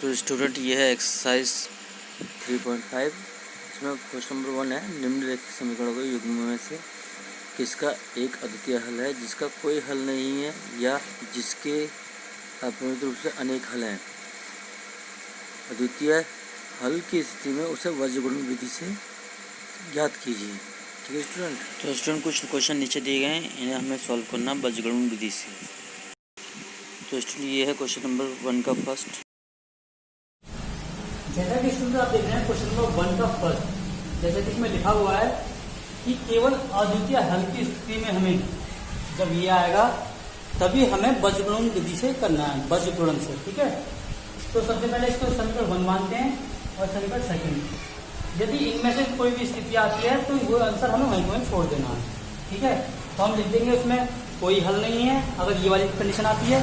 तो स्टूडेंट ये है एक्सरसाइज 3.5। इसमें क्वेश्चन नंबर 1 है, निम्नलिखित समीकरणों के युग्म में से किसका एक अद्वितीय हल है जिसका कोई हल नहीं है या जिसके अपरिमित रूप से अनेक हल हैं। अद्वितीय हल की स्थिति में उसे वज्रगुणन विधि से ज्ञात कीजिए। ठीक है स्टूडेंट। तो स्टूडेंट कुछ क्वेश्चन नीचे दिए गए हैं, इन्हें हमें सॉल्व करना वज्रगुणन विधि से। तो स्टूडेंट ये है क्वेश्चन नंबर 1 का फर्स्ट। जैसा कि स्टूडेंट आप देख रहे हैं क्वेश्चन नंबर 1 का फर्स्ट, जैसा कि इसमें लिखा हुआ है कि केवल अद्वितीय हल की स्थिति में हमें जब ये आएगा तभी हमें वज्रगुणन विधि से करना है, वज्रगुणन से। ठीक है, तो सबसे पहले इसको समीकरण 1 मानते हैं और समीकरण सेकंड। यदि इनमें से कोई भी स्थिति आती है तो वो आंसर हमें वहीं छोड़ देना है। ठीक है, तो हम लिख देंगे उसमें कोई हल नहीं है अगर ये वाली कंडीशन आती है,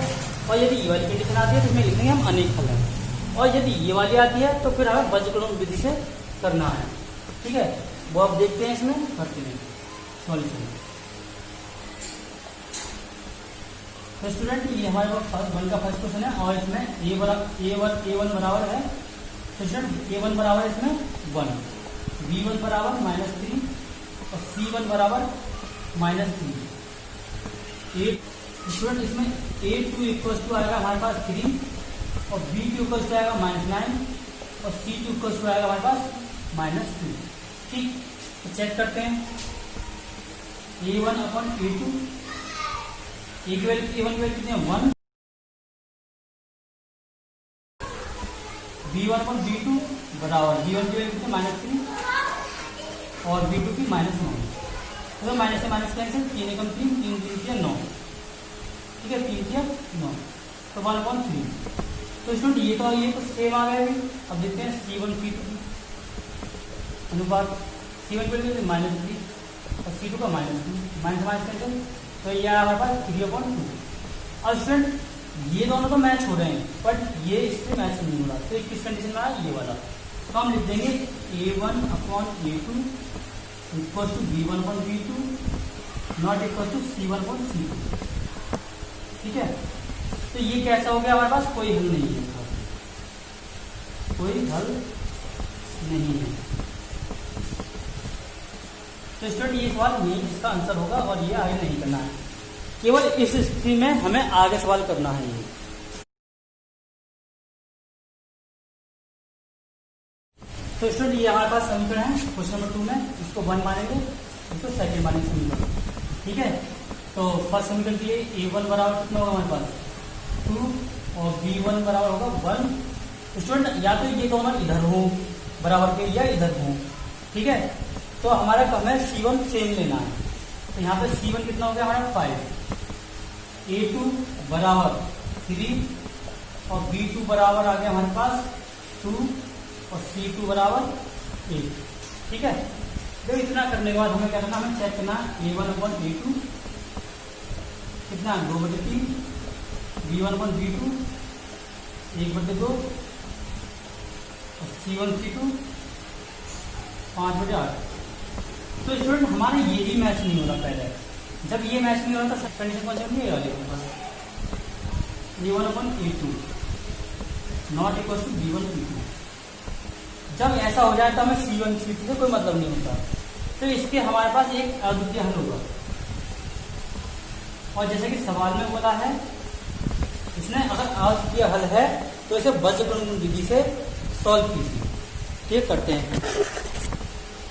और यदि ये वाली कंडीशन आती है तो इसमें लिख देंगे हम अनेक हल है, और यदि ये वाली आती है तो फिर हमें वज्रगुणन विधि से करना है। ठीक है, वो आप देखते हैं इसमें करते हैं सॉल्यूशन। तो स्टूडेंट ये हमारे पास 1 का फर्स्ट क्वेश्चन है, और इसमें a1 बराबर है। तो स्टूडेंट a1 बराबर इसमें 1, b1 बराबर -3 और c1 बराबर -3। स्टूडेंट इसमें a2 इक्वल टू आएगा हमारे पास 3 और b2 इक्वल टू आएगा -9 और c2 इक्वल टू आएगा हमारे पास -2। ठीक, तो चेक करते हैं a1 अपॉन a2, a1 की वैल्यू कितनी है 1, b1 अपॉन b2 बराबर b1 की वैल्यू कितनी -3 और b2 की -9। तो माइनस से माइनस कैंसिल, 3 एकम 3, 3 3 9। ठीक है, 3 3 9, तो 1/3। तो स्टूडेंट ये तो सेम आ गया अभी। अब देखते हैं C1 C2 अनुपात। C1 पर -3 और C2 का -2, माइनस माइनस कैंसिल, तो ये आया हमारे पास 3/2। और स्टूडेंट ये दोनों तो मैच हो रहे हैं बट ये इससे मैच नहीं हो रहा, तो किस कंडीशन में आया ये वाला। तो हम लिख देंगे a1 upon a2 equal to b1 upon b2 not equal to c1 upon c2। ठीक है, तो ये कैसा हो गया हमारे पास कोई हल नहीं है, कोई हल नहीं है। तो स्टूडेंट ये सवाल नहीं इसका आंसर होगा और ये आगे नहीं करना है, केवल इस स्थिति में हमें आगे सवाल करना है ये। तो स्टूडेंट ये हमारे पास समीकरण है क्वेश्चन नंबर 2 में, इसको 1 मानेंगे, इसको सेकंड मानेंगे समीकरण। ठीक है, तो फर्स्ट समीकरण के लिए a1 बराबर कितना होगा हमारे पास 2 और b1 बराबर होगा 1। स्टूडेंट या तो ये दोनों इधर हो बराबर के या इधर हो। ठीक है, तो हमारा हमें c1 सेम लेना है, तो यहाँ पे c1 कितना हो गया हमारा 5, a2 बराबर 3 और b2 बराबर आ गया हमारे पास 2 और c2 बराबर 8। ठीक है, तो इतना करने के बाद हमें क्या करना, हमें चेक करना a1 अपॉन a2 कितना 2/3, b1 अपॉन b2 1/2 और c1 c2 5/8। तो स्टूडेंट हमारे ये भी मैच नहीं हो रहा पहले, जब ये मैच नहीं हो रहा था कंडीशन कौन सी होगी, ये वाली a1 upon a2 not equal to b1 b2। जब ऐसा हो जाए तो हमें c1 c2 से कोई मतलब नहीं होता, तो इसके हमारे पास एक अद्वितीय हल होगा। और जैसे कि सवाल में बोला है, इसने अगर अद्वितीय हल है तो इसे वज्रगुणन विधि से सॉल्व कीजिए। ठीक करते हैं,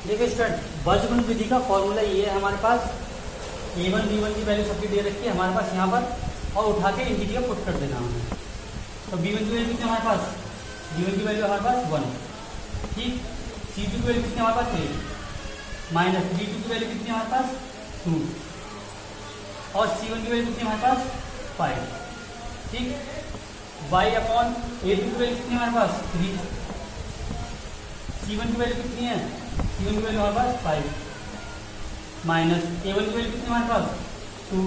देखिए स्टूडेंट वज्रगुणन विधि का फॉर्मूला ये है हमारे पास, a1 b1 की वैल्यू सबकी दे रखी है हमारे पास यहाँ पर, और उठा के इन विधि का पुट कर देना हमें। तो b1 की वैल्यू कितनी हमारे पास, b1 की वैल्यू हमारे पास 1। ठीक, c2 की वैल्यू कितनी हमारे पास 8 माइनस b2 की वैल्यू कितनी हमारे पास 2 और c1 की वैल्यू कितनी हमारे पास 5। ठीक, y अपॉन a2 की वैल्यू कितनी हमारे पास 3, c1 की वैल्यू कितनी है, c1 की वैल्यू हमारे पास 5 माइनस a1 की वैल्यू कितनी हमारे पास 2,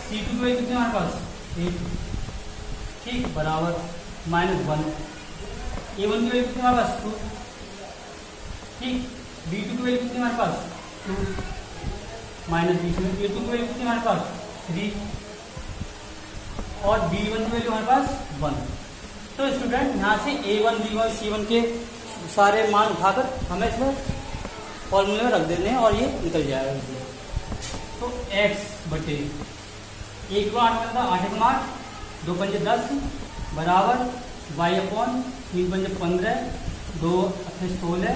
c2 की वैल्यू कितनी हमारे पास 8। ठीक, बराबर -1, a1 की वैल्यू कितनी हमारे पास 2। ठीक, b2 की वैल्यू कितनी हमारे पास 2 माइनस b2 की वैल्यू कितनी हमारे पास 3 और b1 की वैल्यू हमारे पास 1। तो स्टूडेंट यहाँ से A1 B1 C1 के सारे मान उठाकर हमें इसमें फॉर्मूले में रख देने हैं और ये निकल जाएगा इसमें। तो x बटे 1 को 8 में 8 1 8 2 पंजे 10 बराबर y अपॉन 3 पंजे 15 2 8 16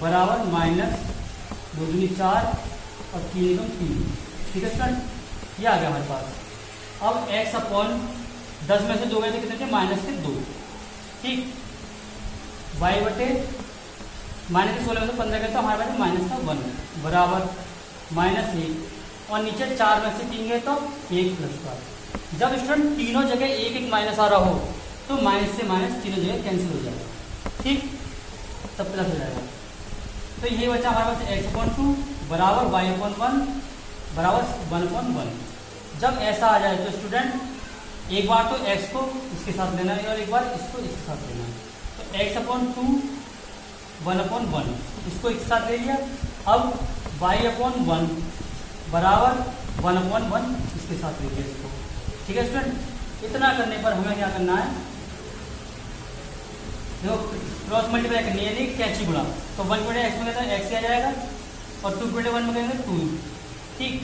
बराबर माइनस 2 दूनी 4 और 3 एकम 3। ठीक है स्टूडेंट, ये आ गया हमारे पास। अब x अपॉन 10 में से 2 गए थे कितने थे, माइनस के 2। ठीक, y बटे माइनस के 16 में से 15 गए तो हमारे पास माइनस का 1 बराबर माइनस 1 और नीचे 4 में से 3 गए तो 1 प्लस का। जब स्टूडेंट तीनों जगह एक एक माइनस आ रहा हो तो माइनस से माइनस तीनों जगह कैंसिल हो जाएगा। ठीक, सब प्लस हो जाएगा। तो ये बचा हमारे पास x अपॉन 2 बराबर y अपॉन 1 बराबर 1 अपॉन 1। जब ऐसा आ जाए तो स्टूडेंट एक बार तो x को इसके साथ लेना है और एक बार इसको इसके साथ लेना है। तो x अपॉन 2 1 अपॉन 1 इसको एक साथ ले लिया। अब y अपॉन 1 बराबर 1 अपॉन 1 इसके साथ ले लिया इसको। ठीक है स्टूडेंट, इतना करने पर हमें क्या करना है, देखो क्रॉस मल्टीप्लाई करनी है यानी कैंची गुणा। तो 1 बटे x में कहते हैं x आ जाएगा और 2 बटे 1 में कहेंगे 2। ठीक,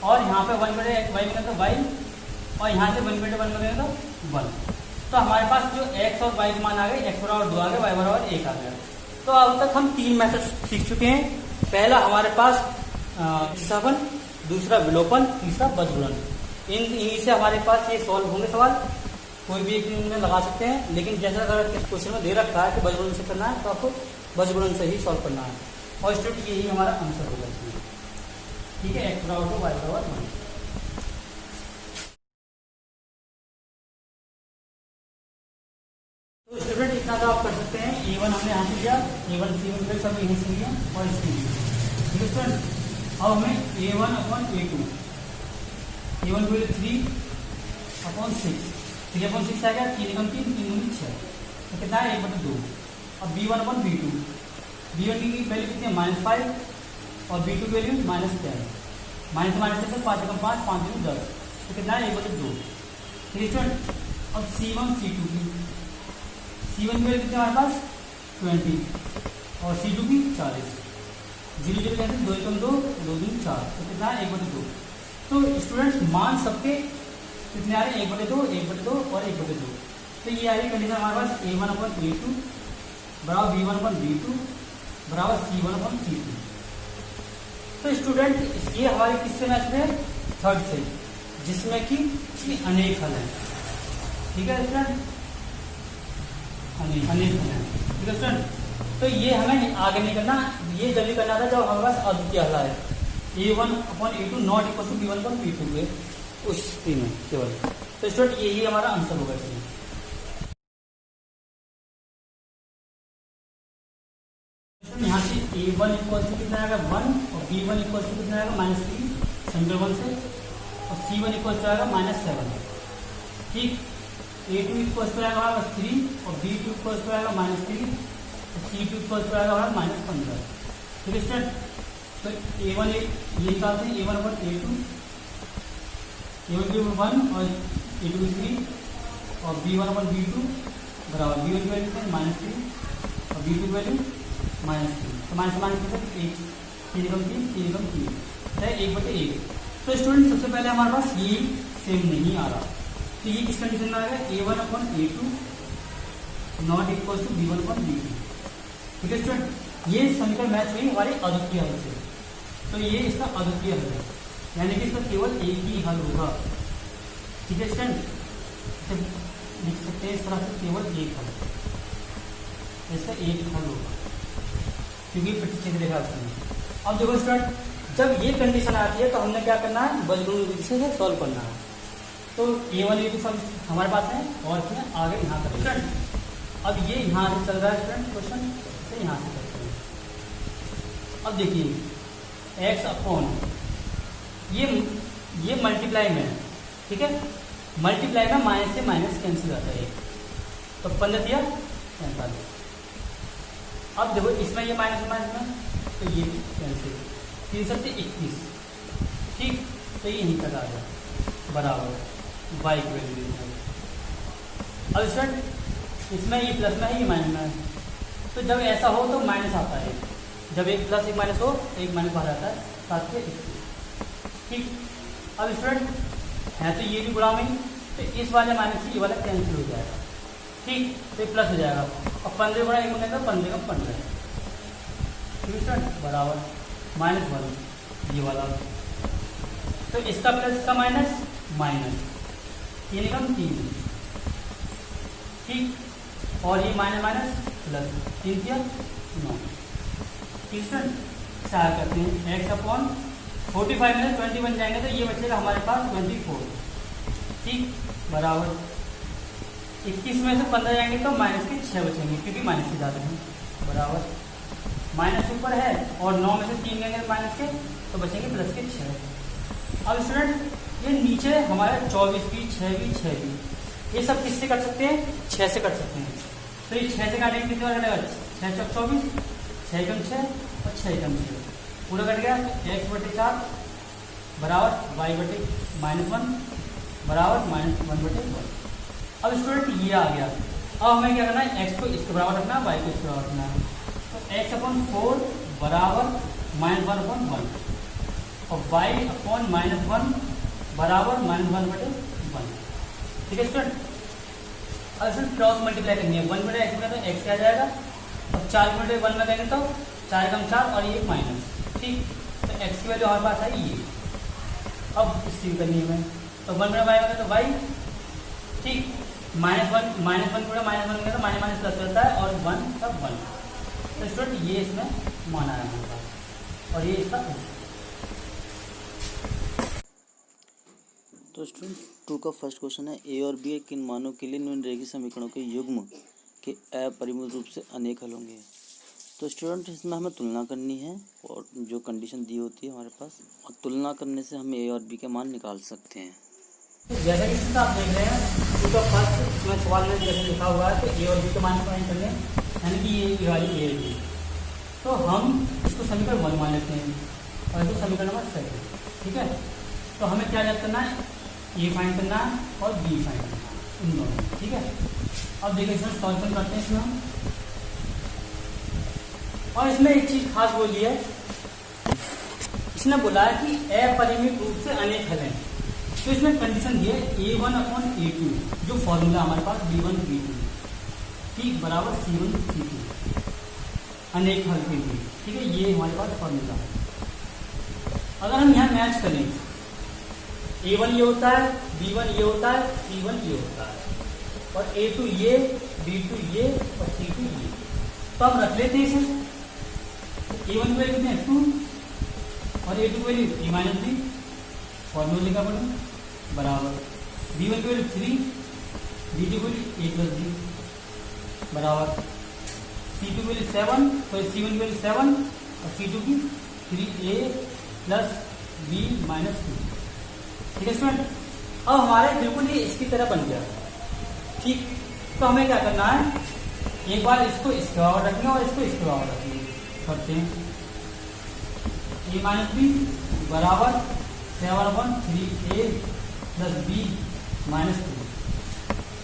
और यहाँ पे 1 बटे y में कहते हैं y और यहाँ से 1 बटे 1 में कहेंगे तो 1। तो हमारे पास जो x और y के मान आ गए, x बराबर 2 आ गए, y बराबर 1 आ गया। तो अब तक हम 3 मेथड सीख चुके हैं। पहला हमारे पास प्रतिस्थापन, दूसरा विलोपन, तीसरा बजगुणन। इन्हीं से हमारे पास ये सॉल्व होंगे सवाल, कोई भी एक में लगा सकते हैं। लेकिन जैसा अगर क्वेश्चन में दे रखा है कि बजगुणन से करना है तो आपको बजगुणन से ही सॉल्व करना है और स्टूडेंट यही हमारा आंसर होगा इसमें। ठीक है, x बराबर 2 y बराबर 1। तो स्टूडेंट इतना तो आप कर सकते हैं। A1 हमने यहाँ से लिया, A1 C1 फिर सब यहीं से लिया और इससे लिया। ठीक है स्टूडेंट, अब हमें A1 अपॉन A2 A1 को 3 अपॉन 6 3 अपॉन 6 आ गया, 3 एकम 3 3 दूनी 6 तो कितना है 1 बटे 2। अब B1 अपॉन B2 B1 की वैल्यू कितनी है -5 और B2 की वैल्यू -10 माइनस माइनस से 5 एकम 5 5 दूनी 10 तो कितना है 1 बटे 2। ठीक है स्टूडेंट, अब C1 C2 की C1 की वैल्यू कितनी है हमारे पास 20 और C2 की 40 0 0 कैसे 2 एकम 2 2 दूनी 4 तो कितना है 1 बटे 2। तो स्टूडेंट्स मान सबके कितने आ रहे हैं 1 बटे 2 1 बटे 2 और 1 बटे 2। तो ये आ रही कंडीशन हमारे पास A1 अपॉन A2 बराबर B1 अपॉन B2 बराबर C1 अपॉन C2। तो स्टूडेंट ये हमारे किससे मैच है, थर्ड से, जिसमें कि अनेक हल है। ठीक है स्टूडेंट, अनेक हल है। ठीक है स्टूडेंट, तो ये हमें आगे नहीं करना, ये जब भी करना था जब हमारे पास अद्वितीय हल है। A1 upon A2 not equal to B1 upon B2 के उस स्थिति में केवल। तो स्टूडेंट यही हमारा आंसर होगा इसमें। यहाँ से A1 इक्वल टू कितना आएगा 1 और B1 इक्वल टू कितना आएगा -3 समीकरण 1 से और C1 इक्वल टू आएगा -7। ठीक, A2 इक्वल टू आएगा हमारा 3 और B2 इक्वल टू आएगा -3 और C2 इक्वल टू आएगा हमारा -15। ठीक है स्टूडेंट, तो A1 ये निकालते हैं A1 अपॉन A2 A1 की 1 और A2 की 3 और B1 अपॉन B2 बराबर B1 की वैल्यू -3 और B2 की वैल्यू -3 तो माइनस माइनस मतलब 1 3 एकम 3 3 एकम 3 है 1 बटे 1। तो स्टूडेंट सबसे पहले हमारे पास ये सेम नहीं आ रहा, तो ये किस कंडीशन में आएगा A1 upon A2 not equal to B1 upon B2। ठीक है स्टूडेंट, ये समीकरण मैच हुई हमारे अद्वितीय हल से, तो ये इसका अद्वितीय हल है, यानी कि इसका केवल एक ही हल होगा। ठीक है स्टूडेंट, लिख सकते हैं इस तरह से केवल एक हल, ऐसा एक हल होगा क्योंकि प्रतिचित्र देखा उसने। अब देखो स्टूडेंट, जब ये कंडीशन आती है तो हमने क्या करना है, बजगुणन विधि से सॉल्व करना है। तो A1 A2 सब हमारे पास है और इसमें आगे यहाँ करेंगे स्टूडेंट। अब ये यहाँ से चल रहा है स्टूडेंट क्वेश्चन, से यहाँ से करते हैं। अब देखिए x अपॉन ये मल्टीप्लाई में है। ठीक है, मल्टीप्लाई में माइनस से माइनस कैंसिल आता है, तो 15 या 45। अब देखो इसमें ये माइनस माइनस में तो ये कैंसिल 3 से 21। ठीक, तो ये यहीं तक आ जाए बराबर y की वैल्यू। अब स्टूडेंट इसमें ये प्लस में है, ये माइनस में है। तो जब ऐसा हो तो माइनस आता है, जब एक प्लस एक माइनस हो तो एक माइनस बाहर आता है, 7 से 21। ठीक, अब स्टूडेंट है तो ये भी गुणा में, तो इस वाले माइनस से ये वाला कैंसिल हो जाएगा। ठीक, तो ये प्लस हो जाएगा। और 15 गुणा 1 बनेगा 15 का 15। ठीक स्टूडेंट, बराबर -1 ये वाला, तो इसका प्लस इसका माइनस माइनस 3 एकम 3। ठीक, और ये माइनस माइनस प्लस 3 किया 9। ठीक स्टूडेंट, क्या करते हैं x/45 में 20 बन जाएंगे तो ये बचेगा हमारे पास 24। ठीक, बराबर 21 में से 15 जाएंगे तो माइनस के 6 बचेंगे, क्योंकि माइनस के ज़्यादा हैं। बराबर माइनस ऊपर है और 9 में से 3 लेंगे माइनस के तो बचेंगे प्लस के 6। अब स्टूडेंट ये नीचे हमारे 24 भी 6 भी 6 भी, ये सब किससे कर सकते हैं? 6 से कर सकते हैं। तो ये 6 से काटेंगे कितने बार कटेगा? 6 चौक 24, 6 एकम 6 और 6 एकम 6, पूरा कट गया। x/4 बराबर y/-1 बराबर -1/1। अब स्टूडेंट ये आ गया। अब हमें क्या करना है? x को इसके बराबर रखना है, y को इसके बराबर रखना है। तो x/4 बराबर -1/1 और y/-1 बराबर -1/1। ठीक है स्टूडेंट, अब स्टूडेंट क्रॉस मल्टीप्लाई करनी है। 1 बटे x में तो x आ जाएगा, और 4 बटे 1 में देंगे तो 4 एकम 4 और ये माइनस। ठीक, तो x की वैल्यू हमारे पास है ये। अब इसकी भी करनी है हमें, तो 1 बटे y में तो y। ठीक, -1 पूरा -1 में तो माइनस प्लस रहता है और 1 का 1। तो स्टूडेंट ये इसमें माना है हमारे पास, और ये इसका। तो स्टूडेंट 2 का फर्स्ट क्वेश्चन है, ए और बी किन मानों के लिए निम्नलिखित समीकरणों के युग्म के अपरिमित रूप से अनेक हल होंगे। तो स्टूडेंट इसमें हमें तुलना करनी है, और जो कंडीशन दी होती है हमारे पास, और तुलना करने से हम ए और बी के मान निकाल सकते हैं। जैसा कि आप देख रहे हैं 2 का फर्स्ट इसमें सवाल में जैसे लिखा हुआ है, तो ए और बी के मान फाइंड करने, यानी कि ये वाली ए और बी। तो हम इसको समीकरण 1 मान लेते हैं और इसको समीकरण नंबर 2। ठीक है, तो हमें क्या याद करना है? ए फाइंड करना है और बी फाइंड करना है, इन दोनों। ठीक है, अब देखिए इसमें सॉल्यूशन करते हैं इसमें हम। और इसमें एक चीज खास बोली है, इसने बोला है कि अपरिमित रूप से अनेक हल हैं। तो इसमें कंडीशन दी है A1/A2, जो फॉर्मूला हमारे पास B1 B2 ठीक बराबर C1 C2 अनेक हल के लिए। ठीक है, ये हमारे पास फॉर्मूला है। अगर हम यहाँ मैच करें, A1 ये होता है, B1 ये होता है, C1 ये होता है, और A2 ये, B2 ये और C2 ये, तो हम रख लेते हैं इसे। A1 की वैल्यू कितने हैं? 2, और A2 की वैल्यू A-B, फॉर्मूला लिखा पड़े बराबर B1 की वैल्यू 3, B2 की वैल्यू A+B बराबर C2 की वैल्यू 7, तो C1 की वैल्यू 7 और C2 की 3A+B-2। ठीक है स्टूडेंट, अब हमारे बिल्कुल ये इसकी तरह बन गया। ठीक, तो हमें क्या करना है? एक बार इसको इसके बराबर रखेंगे और इसको इसके बराबर रखेंगे। करते हैं A-B बराबर 7/3A+B-2।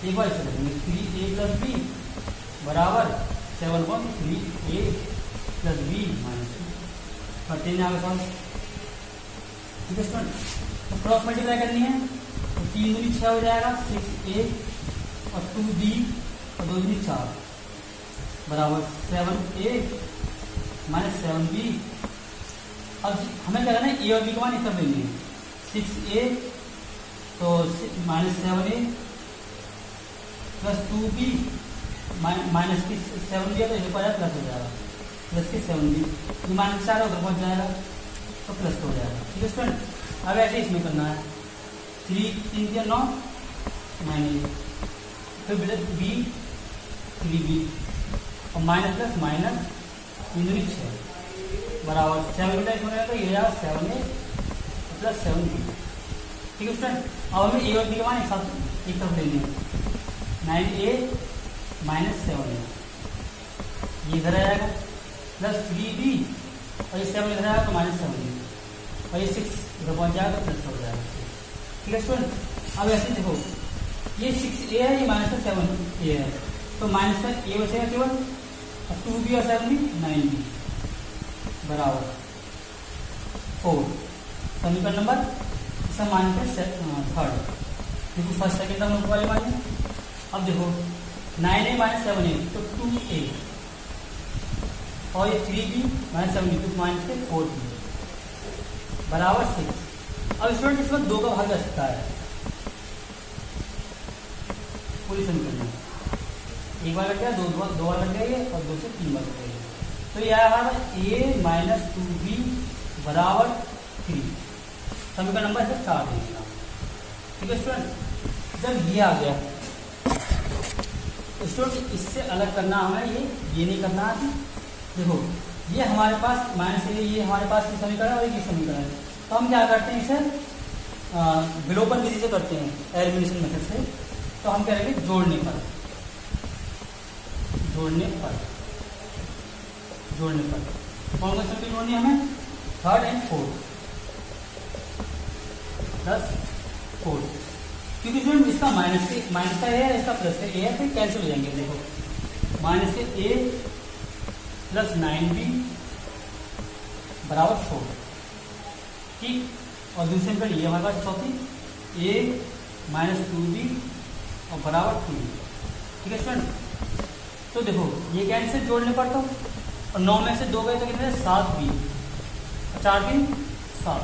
एक बार इसे रखेंगे 3A+B बराबर 7/3A+B-2। करते हैं आगे सॉल्व। ठीक है स्टूडेंट, तो क्रॉस मल्टीप्लाई करनी है, तो 3 दूनी 6 हो जाएगा, 6A और 2B और 2 दूनी 4 बराबर 7A - 7B। अब हमें क्या करना है? ए और बी का मान इतना लेंगे, 6A तो -7A + 2B माइनस की 7B है तो एक बार प्लस हो जाएगा, प्लस के 7B, ये -4 है उधर पहुँच जाएगा तो प्लस हो जाएगा। ठीक है स्टूडेंट, अब ऐसे इसमें करना है 3 3 9 9A, फिर B 3B और माइनस प्लस माइनस 3 6 बराबर 7 बटा 1 बनेगा, तो ये आया 7A + 7B। ठीक है स्टूडेंट, अब हमें ए और बी का मान एक साथ एक तरफ लेंगे, 9A - 7A ये इधर आ जाएगा, प्लस 3B और ये 7 इधर आएगा तो -7A और ये 6 इधर पहुँच जाएगा तो प्लस हो जाएगा। ठीक है स्टूडेंट, अब ऐसे देखो ये 6A है, ये -7A है, तो तो माइनस का ए बचेगा केवल, और 2b और 7b 9b बराबर 4। समीकरण नंबर इसका मान है थर्ड, क्योंकि फर्स्ट सेकेंड का नोट वाले मान है। अब देखो 9a माइनस 7a तो 2a, और ये 3b माइनस 7b तो माइनस के 4b बराबर 6। अब स्टूडेंट इसमें 2 का भाग जा सकता है पूरी समीकरण में, एक बार लग गया, दो बार लग गया, और 2 से 3 बार लग गया। तो यह हमारा a माइनस 2b बराबर 3, समीकरण नंबर है 4 देगा। ठीक है स्टूडेंट, जब ये आ गया तो स्टूडेंट इससे अलग करना हमें, ये नहीं करना है। देखो ये हमारे पास माइनस ये हमारे पास ये समीकरण है और ये समीकरण है, तो हम क्या करते हैं इसे विलोपन विधि से करते हैं, एलिमिनेशन मेथड से। तो हम क्या करेंगे जोड़ने पर कौन कौन सी जोड़नी हमें, third and fourth plus fourth, क्योंकि जो इसका माइनस का है, इसका प्लस का ए है, फिर कैंसिल हो जाएंगे। देखो माइनस के ए प्लस 9b बराबर 4, ठीक। और दूसरे पर ये हमारे पास चौथी a माइनस 2b और बराबर 2, ठीक है स्टूडेंट। तो देखो ये कैंसिल जोड़ने पर, तो और 9 में से 2 गए तो कितने 7b, 4 3 7,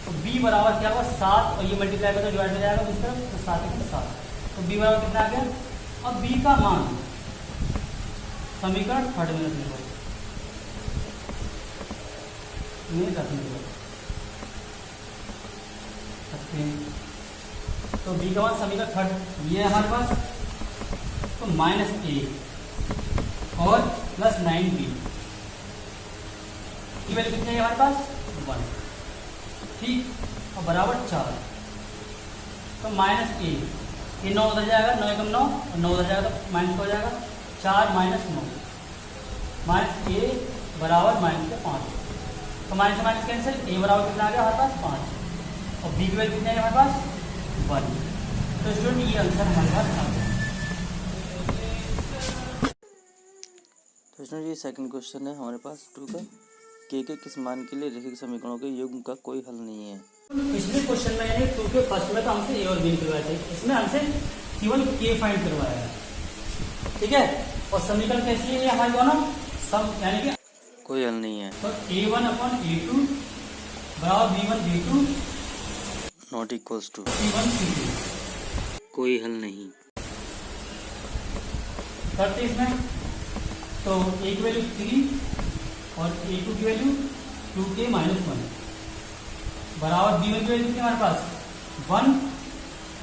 तो b बराबर क्या होगा 7, और ये मल्टीप्लाई करके डिवाइड हो जाएगा दूसरी तरफ, तो 7 1 7, तो b बराबर कितना आ गया। अब b का मान समीकरण थर्ड में रखने को, तो b का मान समीकरण थर्ड ये है हमारे पास, तो माइनस a और प्लस 9b की वैल्यू कितनी है हमारे पास 1, ठीक, और बराबर 4, तो माइनस a, ये 9 उधर जाएगा, 9 एकम 9, और 9 उधर जाएगा तो माइनस हो जाएगा 4 माइनस 9, माइनस a बराबर माइनस के 5, तो माइनस से माइनस कैंसिल, a बराबर कितना आ गया हमारे पास 5, और b की वैल्यू कितनी है हमारे पास 1। तो स्टूडेंट ये आंसर हमारे पास आ गया। तो स्टूडेंट ये सेकंड क्वेश्चन है हमारे पास 2 का, के किस मान के लिए रैखिक समीकरणों के युग्म का कोई हल नहीं है। पिछले क्वेश्चन में यानी 2 के फर्स्ट में तो हमसे ए और बी निकलवाए थे, इसमें हमसे केवल के फाइंड करवाया है, ठीक है। और समीकरण कैसी है हमारे दोनों सब, यानी कि कोई हल नहीं है। तो a1 अपॉन a2 बराबर b1 b2 not equals to c1 c2, कोई हल नहीं करते इसमें। तो a की वैल्यू 3 और a2 की वैल्यू 2k माइनस 1 बराबर b1 की वैल्यू हमारे पास 1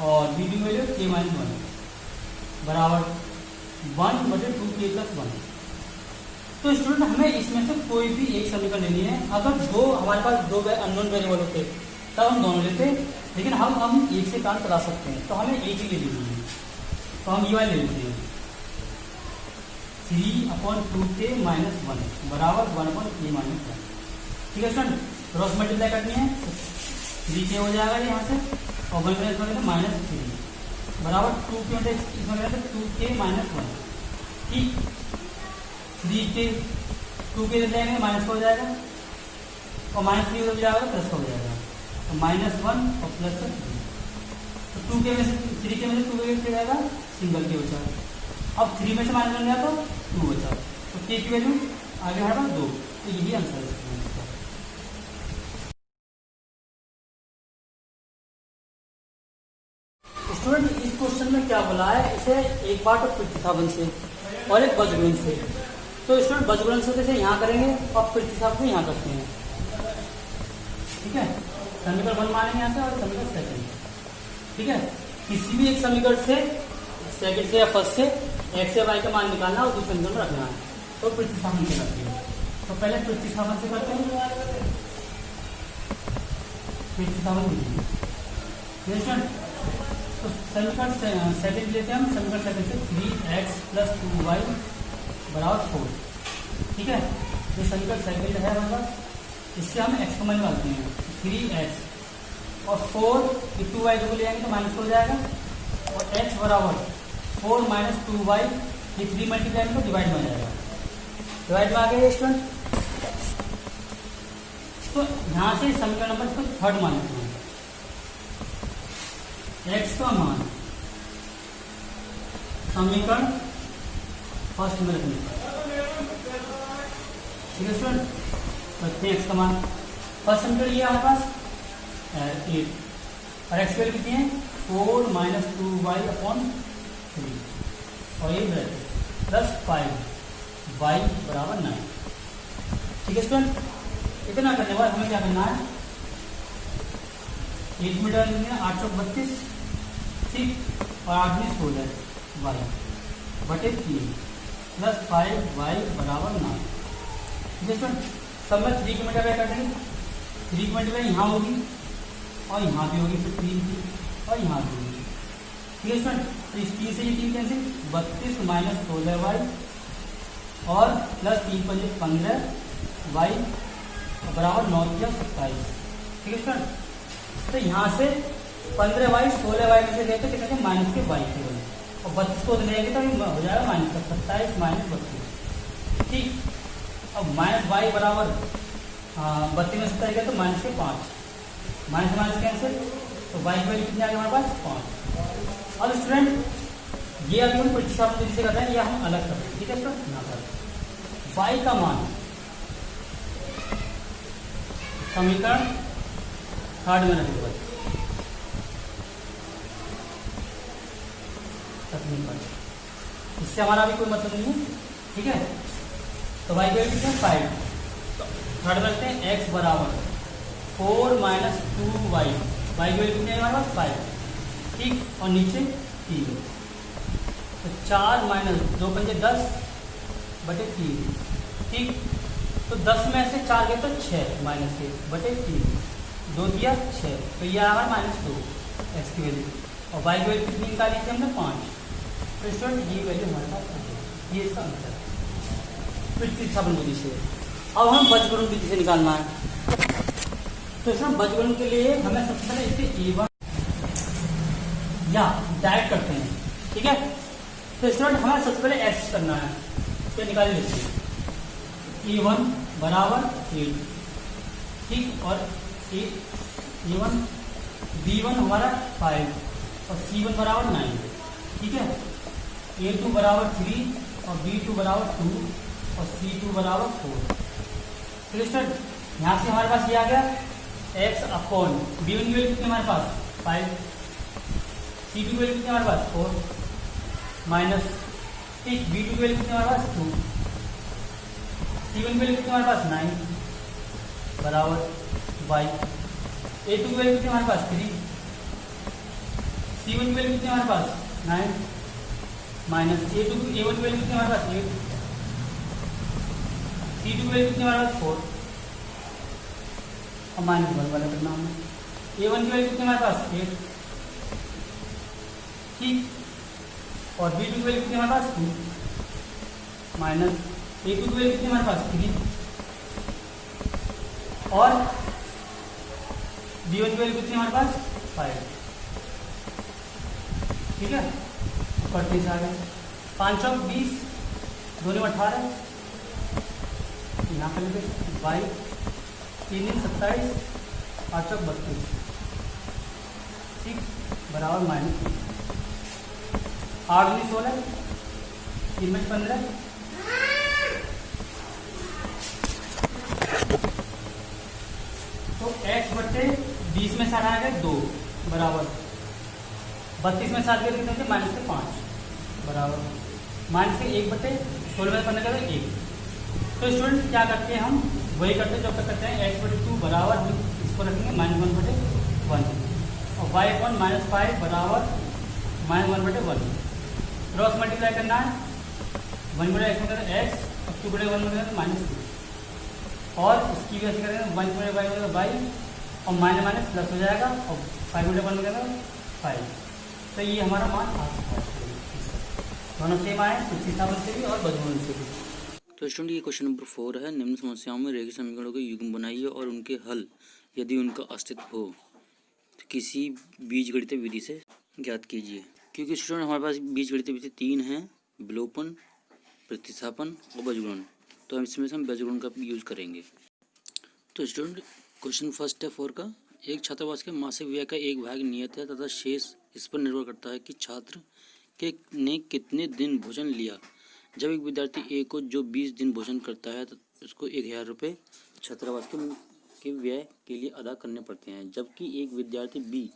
और b2 की वैल्यू k माइनस 1 बराबर 1 बटे 2k प्लस 1। तो स्टूडेंट हमें इसमें से कोई भी एक समीकरण लेनी है। अगर दो हमारे पास दो अननोन वेरिएबल होते तब हम दोनों लेते, लेकिन हम एक से काम चला सकते हैं, तो हमें एक ही ले लेनी है। तो हम ये वाले ले लेते हैं 3/2k माइनस 1 बराबर 1/k माइनस 1, ठीक है स्टूडेंट। क्रॉस मल्टीप्लाई करनी है, 3k हो जाएगा यहाँ से, और 1 में माइनस 3 बराबर 2k इसमें 2k माइनस 1, ठीक। 3k 2k ले जाएंगे माइनस का हो जाएगा, और माइनस 3 हो जाएगा प्लस का हो जाएगा, तो -1 और प्लस 3, तो 2k में से 3k में से 2k हो जाएगा, सिंगल के बचा। अब 3 में से माइनस 1 गया तो 2 बचा, तो k की वैल्यू आगे हमारा 2, तो यही आंसर है। स्टूडेंट इस क्वेश्चन में क्या बोला है, इसे एक पार्ट ऑफ प्रतिस्थापन से और एक बजगुणन से। तो स्टूडेंट बजगुणन से जैसे यहाँ करेंगे और प्रतिस्थापन यहाँ करते हैं, ठीक है। समीकरण 1 मानेंगे यहाँ से और समीकरण सेकंड, ठीक है। किसी भी एक समीकरण से सेकंड से या फर्स्ट से x या y का मान निकालना और दूसरे समीकरण में रखना है, तो प्रतिस्थापन से करते हैं। तो पहले प्रतिस्थापन से करते हैं, प्रतिस्थापन तो समीकरण सेकंड लेते हैं हम, समीकरण सेकंड से 3x + 2y बराबर 4, ठीक है। ये समीकरण सेकंड है हमारे पास, इससे हम x को मान निकालते हैं 3x और 4, ये 2y को ले जाएंगे तो माइनस हो जाएगा, और x बराबर 4 - 2y ये 3 मल्टीप्लाई में डिवाइड में आ जाएगा, डिवाइड में आ गया स्टूडेंट। तो यहाँ से समीकरण नंबर इसको थर्ड मान लेते हैं, एक्स का मान समीकरण फर्स्ट में रखने का, ठीक है स्टूडेंट। रखते हैं एक्स का मान, फर्स्ट समीकरण ये हमारे पास 8 और एक्स की वैल्यू कितनी है 4 माइनस 2y/3 और ये प्लस 5y बराबर 9, ठीक है स्टूडेंट। इतना करने के बाद हमें क्या करना है, 1 मीटर लेंगे 8 चौक 32, ठीक, और 8 में 16 y बटे 3 प्लस 5y बराबर 9, ठीक है स्टूडेंट। सब में 3 की मल्टीप्लाई कर देंगे, 3 की मल्टीप्लाई यहाँ होगी और यहाँ भी होगी, फिर 3 की और यहाँ भी होगी, ठीक है स्टूडेंट। तो इस 3 से ये 3 कैंसिल, 32 माइनस 16y और प्लस 3 5 15y बराबर 9 किया 27, ठीक है स्टूडेंट। तो यहाँ से 15y 16y में से लेते कितने के माइनस के y के बने, और 32 को लेंगे तो हो जाएगा माइनस का 27 माइनस 32, ठीक। अब माइनस y बराबर 32 में 70 गया तो माइनस के 5, माइनस माइनस कैंसिल, तो y की वैल्यू कितनी आ गई हमारे पास 5। अब स्टूडेंट ये अभी हम प्रतिस्थापन विधि से करते हैं, या हम अलग करते हैं, ठीक है स्टूडेंट। यहाँ पर y का मान समीकरण थर्ड में रखेंगे तकनीक, इससे हमारा भी कोई मतलब नहीं है, ठीक है। तो y की वैल्यू कितनी है 5, तो थर्ड में रखते हैं x बराबर 4 माइनस 2y, y की वैल्यू कितनी है हमारे पास 5, ठीक, और नीचे 3, तो 4 माइनस 2 पंजे 10 बटे 3, ठीक। तो 10 में से 4 गए तो 6 माइनस के बटे 3, 2 दिया 6, तो ये आ रहा -2 x की वैल्यू, और y की वैल्यू कितनी निकाली थी हमने 5, तो स्टूडेंट ये वैल्यू हमारे पास आ गई, ये इसका आंसर है प्रतिस्थापन विधि से। अब हम बजगुणन विधि से निकालना है, तो इसमें बजगुणन के लिए हमें सबसे पहले इससे a1 या डायरेक्ट करते हैं, ठीक है। तो स्टूडेंट हमें सबसे पहले x करना है, तो निकाल लेते हैं a1 बराबर 8, ठीक, और a1 b1 हमारा 5 और c1 बराबर 9, ठीक है। a2 बराबर 3 और b2 बराबर 2 और c2 बराबर 4, फिर स्टूडेंट यहाँ से हमारे पास ये आ गया x अपॉन b1 की वैल्यू कितनी हमारे पास 5, c2 की वैल्यू कितनी हमारे पास 4 माइनस, ठीक, b2 की वैल्यू कितनी हमारे पास 2, c1 की वैल्यू कितनी हमारे पास 9 बराबर y, a2 की वैल्यू कितनी हमारे पास 3, c1 की वैल्यू कितनी हमारे पास 9 माइनस a1 की वैल्यू कितनी हमारे पास 8, c2 की वैल्यू कितनी हमारे पास 4 और माइनस 1 वाला करना हमने, a1 की वैल्यू कितनी हमारे पास 8, ठीक, और b2 की वैल्यू कितनी हमारे पास 2 माइनस a2 की वैल्यू कितनी हमारे पास 3 और b1 की वैल्यू कितनी हमारे पास 5, ठीक है। करते आ गए 5 चौक 20, 2 में 18, यहाँ पर लिखे y 3 दिन 27, 8 चौक 32, ठीक, बराबर -3, 8 दिन 16, 3 में 15, तो x बट्टे 20 में 7 आ गए 2 बराबर 32 में 7 कितने थे माइनस के 5 बराबर माइनस के 1 बटे 16 में 15 करते 1। तो स्टूडेंट क्या करते हैं हम वही करते हैं जो करते हैं x बटे 2 बराबर हम इसको रखेंगे -1 बटे 1 और y अपॉन -5 बराबर -1 बटे 1। क्रॉस मल्टीप्लाई करना है 1 बटे x में x और 2 बटे 1 में -2 और इसकी वजह से करेंगे 1 बटे y में y और माइनस माइनस प्लस हो जाएगा और 5 बटे 1 में 5। तो ये हमारा मान आ सकता है, दोनों सेम आए प्रतिस्थापन से भी और बजगुणन से भी। तो स्टूडेंट ये क्वेश्चन नंबर 4 है। निम्न समस्याओं में रेखीय समीकरणों के युग्म बनाइए और उनके हल यदि उनका अस्तित्व हो तो किसी बीजगणितीय विधि से ज्ञात कीजिए। क्योंकि स्टूडेंट हमारे पास बीजगणितीय विधि 3 है, विलोपन, प्रतिस्थापन और बीजगुणन। तो इसमें से हम बीजगुणन का यूज करेंगे। तो स्टूडेंट क्वेश्चन फर्स्ट है 4 का, एक छात्रावास के मासिक व्यय का एक भाग नियत है तथा शेष इस पर निर्भर करता है कि छात्र ने कितने दिन भोजन लिया। जब एक विद्यार्थी ए को जो 20 दिन भोजन करता है तो उसको 1000 रुपये छात्रावास के व्यय के लिए अदा करने पड़ते हैं, जबकि एक विद्यार्थी बी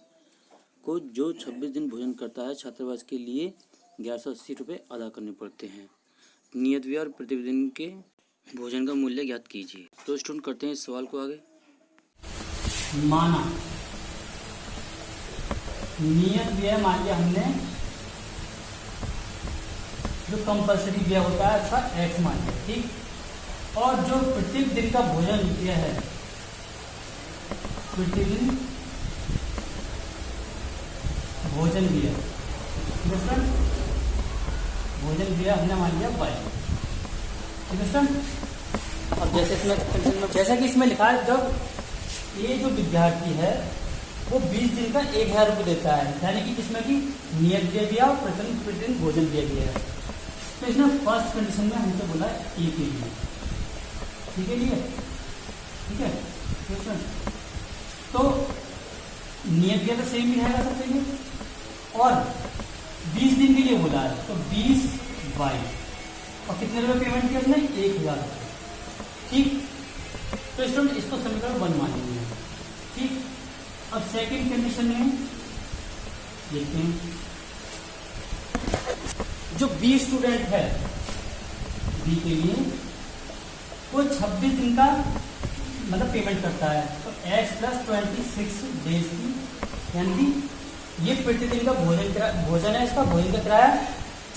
को जो 26 दिन भोजन करता है छात्रावास के लिए 1180 रुपये अदा करने पड़ते हैं। नियत व्यय और प्रतिदिन के भोजन का मूल्य ज्ञात कीजिए। तो स्टूडेंट करते हैं इस सवाल को आगे। माना नियत व्यय मान लिया हमने, जो कंपल्सरी व्यय होता है उसका एक्स मान लिया, ठीक। और जो प्रत्येक दिन का भोजन व्यय है, प्रतिदिन भोजन व्यय, भोजन व्यय हमने मान लिया वाई, ठीक है स्टूडेंट। अब जैसा कि इसमें लिखा है, जब ये जो विद्यार्थी है वो 20 दिन का 1000 रुपये देता है, यानी कि जिसमें कि नियत व्यय दिया और प्रतिदिन भोजन व्यय दिया है। तो इसमें फर्स्ट कंडीशन में हमसे बोला है ए के लिए, ठीक है लिए, ठीक है। तो नियत व्यय तो सेम ही रहेगा सबके लिए, और 20 दिन के लिए बोला है तो 20 वाई, और कितने रुपये पेमेंट किया उसने, 1000 रुपये, ठीक। तो स्टूडेंट इसको समीकरण 1 मानेंगे, ठीक। अब सेकंड कंडीशन में देखते हैं, जो बी स्टूडेंट है, बी के लिए वो 26 दिन का मतलब पेमेंट करता है, तो x + 26 डेज की, यानी कि ये प्रतिदिन का भोजन है, इसका भोजन का किराया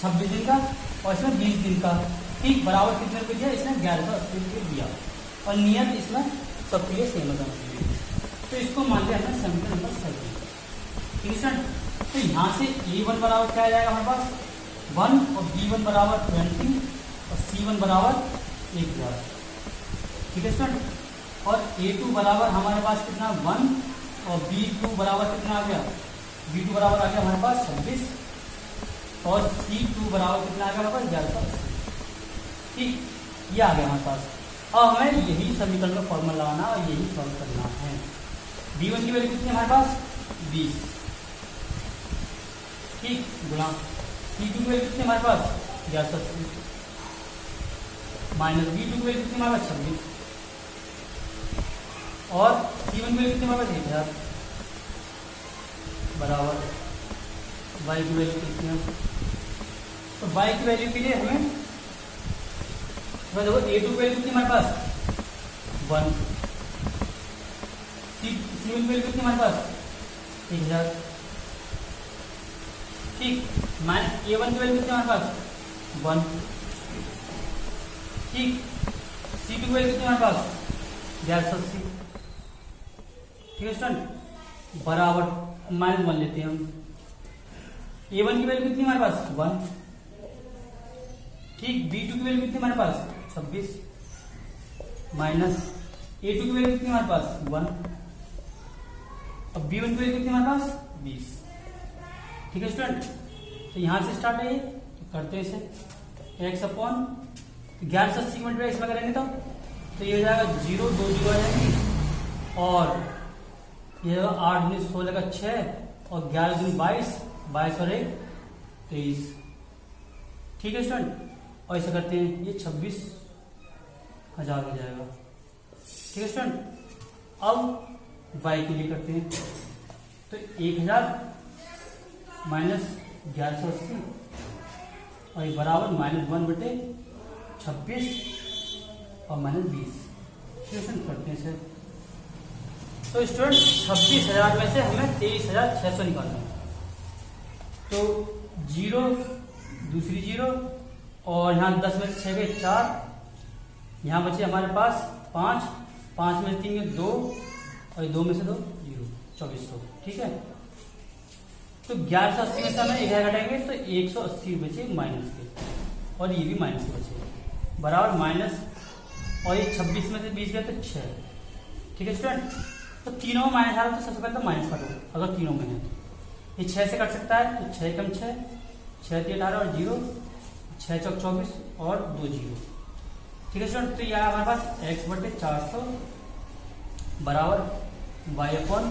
26 दिन का और इसमें 20 दिन का, ठीक। बराबर कितने रुपये दिया इसने, 1180 रुपये दिया, और नियत इसमें सबके लिए सेम होता है। तो इसको मान लिया हमने समीकरण नंबर 7, ठीक है। तो यहाँ से A1 बराबर क्या आ जाएगा हमारे पास 1, और B1 बराबर 20 और C1 बराबर 1000, ठीक है स्टूडेंट। और A2 बराबर हमारे पास कितना 1, और B2 बराबर कितना आ गया, B2 बराबर आ गया हमारे पास 26, और C2 बराबर कितना आ गया हमारे पास 1180, ठीक। ये आ गया हमारे पास। अब हमें यही समीकरण का फॉर्मूला लगाना और यही सॉल्व करना है। B1 की वैल्यू कितनी हमारे पास 20, ठीक, गुणा C2 की वैल्यू कितनी हमारे पास 1180, माइनस B2 की वैल्यू कितनी हमारे पास 26, और C1 की वैल्यू कितनी हमारे पास 1000, बराबर Y की वैल्यू कितनी है। तो Y की वैल्यू के लिए हमें देखो A2 की वैल्यू कितनी हमारे पास 1, C1 की वैल्यू कितनी हमारे पास 1000, ठीक। माइनस A1 की वैल्यू कितनी हमारे पास 1, ठीक। C2 की वैल्यू कितनी हमारे पास 1180, ठीक है स्टूडेंट। बराबर -1 लेते हैं हम। A1 की वैल्यू कितनी हमारे पास 1, ठीक। B2 की वैल्यू कितनी हमारे पास 26, माइनस A2 की वैल्यू कितनी हमारे पास 1, अब B1 की वैल्यू कितनी हमारे पास 20, ठीक है स्टूडेंट। तो यहां से स्टार्ट है ये, तो करते हैं इसे x अपॉन 1180 मल्टीप्लाई इसमें करेंगे तो ये हो जाएगा 0, 2 0 आ जाएंगे, और ये 8 × 16 का 6, और 11 × 22, 22 और 1 23, ठीक है स्टूडेंट। और ऐसा करते हैं ये 26,000 हो जाएगा, ठीक है स्टूडेंट। अब y के लिए करते हैं, तो 1000 माइनस 1180 और ये बराबर -1/26 और -20, करते हैं सर। तो स्टूडेंट 26,000 में से हमें 23,600 निकालना है, तो 0 दूसरी 0, और यहाँ 10 में से 6 गए 4, यहाँ बचे हमारे पास 5, 5 में से 3 गए 2, और 2 में से 2 0, 2400, ठीक है। तो 1180 में से हमें 1000 घटाएंगे तो 180 बचे माइनस के, और ये भी माइनस के बचे, बराबर माइनस, और ये 26 में से 20 गए तो 6, ठीक है स्टूडेंट। तो तीनों में माइनस आ रहा है, तो सबसे पहले तो माइनस काटो अगर तीनों में है। ये 6 से कट सकता है, तो 6 कम 6, 6 3 18 और 0 6 चौक 24 और 2 जीरो। ठीक है स्टूडेंट, तो यह हमारे पास x बटे 400 बराबर y अपॉन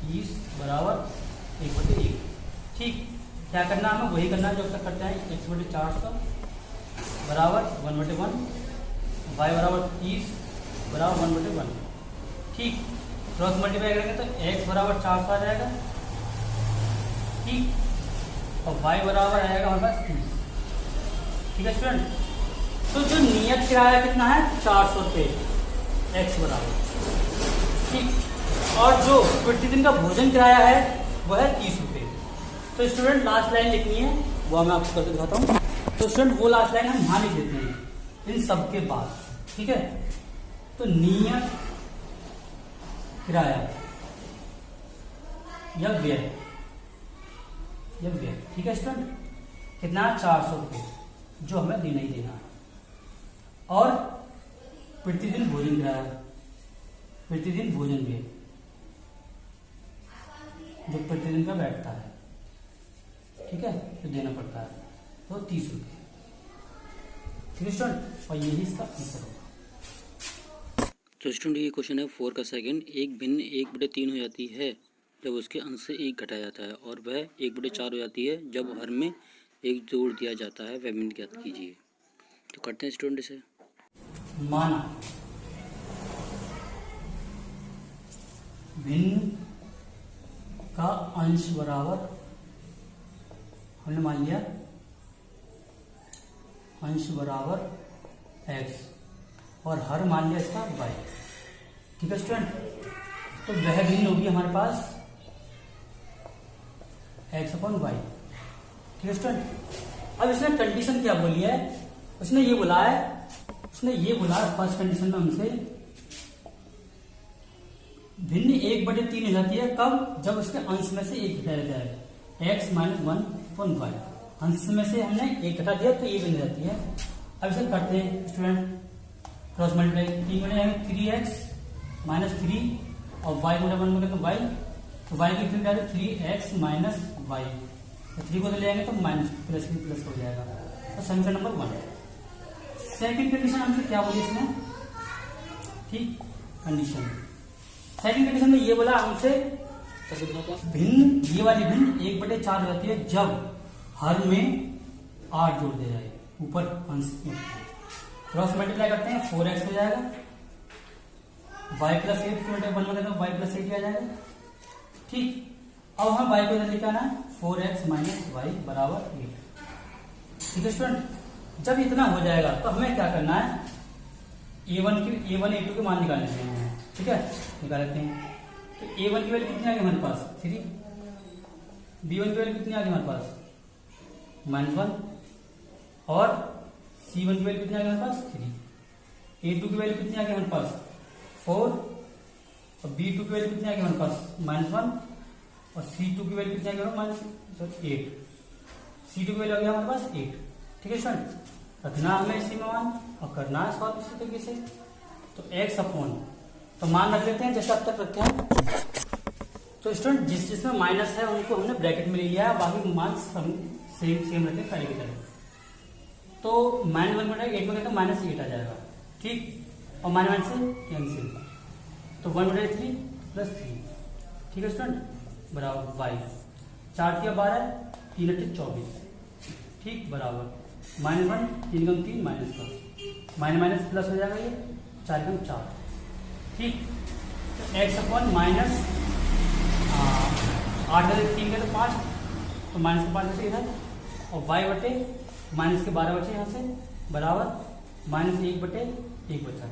20 बराबर 1/1। ठीक, क्या करना है हमें, वही करना है जो अब तक करते हैं। x बटे 400 बराबर 1/1, y बराबर 30 बराबर 1/1। ठीक, क्रॉस मल्टीप्लाई करेंगे तो x बराबर 400 आ जाएगा। ठीक, और y बराबर आएगा हमारे पास 30। ठीक है स्टूडेंट, तो जो नियत किराया कितना है 400 रुपये x बराबर। ठीक, और जो प्रतिदिन का भोजन किराया है वो है 30 रुपये। तो स्टूडेंट लास्ट लाइन लिखनी है, वो मैं आपको करके दिखाता हूँ। तो स्टूडेंट वो लास्ट लाइन हम यहाँ लिख देते हैं इन सब के बाद। ठीक है, तो नियत किराया या व्यय, ठीक है स्टूडेंट, कितना 400 रुपये जो हमें देना ही देना है। और प्रतिदिन भोजन किराया, प्रतिदिन भोजन व्यय जो प्रतिदिन का बैठता है, ठीक है, तो देना पड़ता है, तो 30 रुपये। ठीक है स्टूडेंट, और यही इसका आंसर होगा। तो स्टूडेंट ये क्वेश्चन है 4 का सेकंड। एक भिन्न 1/3 हो जाती है जब उसके अंश से 1 घटाया जाता है, और वह 1/4 हो जाती है जब हर में 1 जोड़ दिया जाता है। वह भिन्न ज्ञात कीजिए। तो करते हैं स्टूडेंट इसे। माना भिन्न का अंश बराबर, हमने मान लिया अंश बराबर x और हर मान लिया इसका y। ठीक है स्टूडेंट, तो वह भिन्न होगी हमारे पास x अपॉन y। ठीक है स्टूडेंट, अब इसने कंडीशन क्या बोली है, उसने ये बोला है फर्स्ट कंडीशन में हमसे भिन्न 1/3 हो जाती है कब, जब उसके अंश में से 1 घटाया जाए, x माइनस 1 अपॉन y। अंश में से हमने 1 घटा दिया तो ये बन जाती है। अब इसे करते हैं स्टूडेंट, क्रॉस मल्टीप्लाई, 3 बने 3x माइनस 3 और y गुणा 1 तो y, तो y की फिर 3x माइनस y, तो 3 को तो ले आएंगे तो माइनस प्लस की प्लस हो जाएगा। तो समीकरण नंबर 1। सेकंड कंडीशन हमसे क्या बोली इसने, ठीक, कंडीशन सेकंड कंडीशन में ये बोला हमसे भिन्न, ये वाली भिन्न 1/4 हो जाती है जब हर में 8 जोड़ दे जाए ऊपर अंश में। क्रॉस मल्टीप्लाई करते हैं, 4x हो जाएगा, y प्लस 8 की वजह 1 में y प्लस 8 आ जाएगा। ठीक, अब हमें y को इधर लिखा है 4x माइनस y बराबर 8। ठीक है स्टूडेंट, जब इतना हो जाएगा तो हमें क्या करना है, a1 a2 के मान निकालने हैं। ठीक है, निकाल लेते हैं। तो a1 की वैल्यू कितनी आ गई हमारे पास 3, b1 की वैल्यू कितनी आ गई हमारे पास -1, और c1 की वैल्यू कितनी आ गई हमारे पास 3, a2 की वैल्यू कितनी आ गई हमारे पास 4, और b2 की वैल्यू कितनी आ गई हमारे पास -1, और c2 की वैल्यू कितनी आ गई 8, c2 की वैल्यू आ गई हमारे पास 8। ठीक है स्टूडेंट, रखना हमें इसी में मान और करना है सॉल्व इसी तरीके से। तो x अपॉन, तो मान रख लेते हैं जैसे अब तक रखे हैं। तो स्टूडेंट जिसमें माइनस है उनको हमने ब्रैकेट में ले लिया है, बाकी मान सेम रखे पहले की तरह। तो -1 बटा 8 में -8 आ जाएगा। ठीक, और -1 से कैंसिल, तो 1/3 प्लस 3। ठीक है स्टूडेंट, बराबर y, 4 × 12 3 × 24। ठीक, बराबर -1 3 × 3 -1, माइनस प्लस हो जाएगा, ये 4 × 4। ठीक, तो x अपॉन माइनस 8 बटे 3 के तो 5, तो माइनस के 5 बचे इधर, और y बटे माइनस के 12 बचे यहाँ से, बराबर -1 बटे 1 बचा।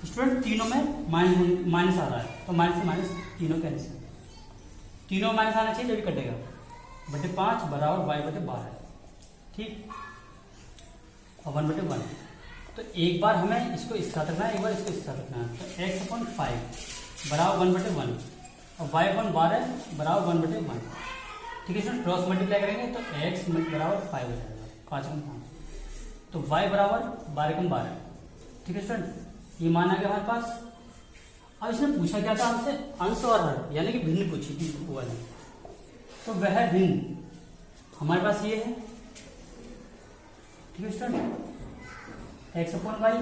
स्टूडेंट तीनों में माइनस आ रहा है, तो माइनस से माइनस तीनों कैंसिल, तीनों माइनस आना चाहिए जब भी कटेगा, बटे 5 बराबर y बटे 12। ठीक, और 1/1। तो एक बार हमें इसको इस साथ रखना है, एक बार इसको इस साथ रखना है। तो x अपॉन 5 बराबर 1/1 और y अपॉन 12 बराबर 1/1। ठीक है सर, क्रॉस मल्टीप्लाई करेंगे तो x बराबर 5 हो जाएगा, 5 × 5, तो y बराबर 12 × 12। ठीक है स्टूडेंट, ये मान आ गया हमारे पास। अब इसने पूछा क्या था हमसे, अंश और हर, यानी कि भिन्न पूछी थी वो वाली। तो वह भिन्न हमारे पास ये है, ठीक है student, X upon Y,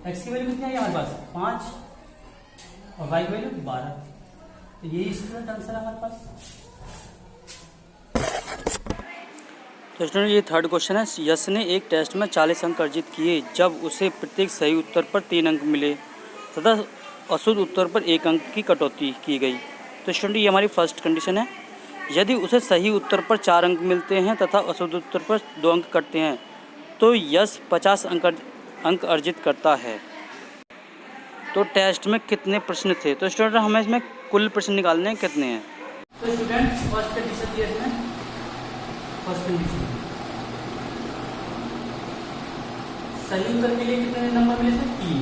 X की वैल्यू कितनी है हमारे पास 5 और वाई की वैल्यू 12, तो यही स्टूडेंट आंसर है हमारे पास। तो स्टूडेंट ये थर्ड क्वेश्चन है, यश ने एक टेस्ट में 40 अंक अर्जित किए जब उसे प्रत्येक सही उत्तर पर 3 अंक मिले तथा अशुद्ध उत्तर पर 1 अंक की कटौती की गई। तो स्टूडेंट ये हमारी फर्स्ट कंडीशन है। यदि उसे सही उत्तर पर 4 अंक मिलते हैं तथा अशुद्ध उत्तर पर 2 अंक कटते हैं तो यश 50 अंक अर्जित करता है। तो टेस्ट में कितने प्रश्न थे? तो स्टूडेंट हमें इसमें कुल प्रश्न निकालने हैं, कितने हैं? तो स्टूडेंट फर्स्ट कंडीशन दिया इसमें, फर्स्ट कंडीशन सही उत्तर के लिए कितने नंबर मिले थे 3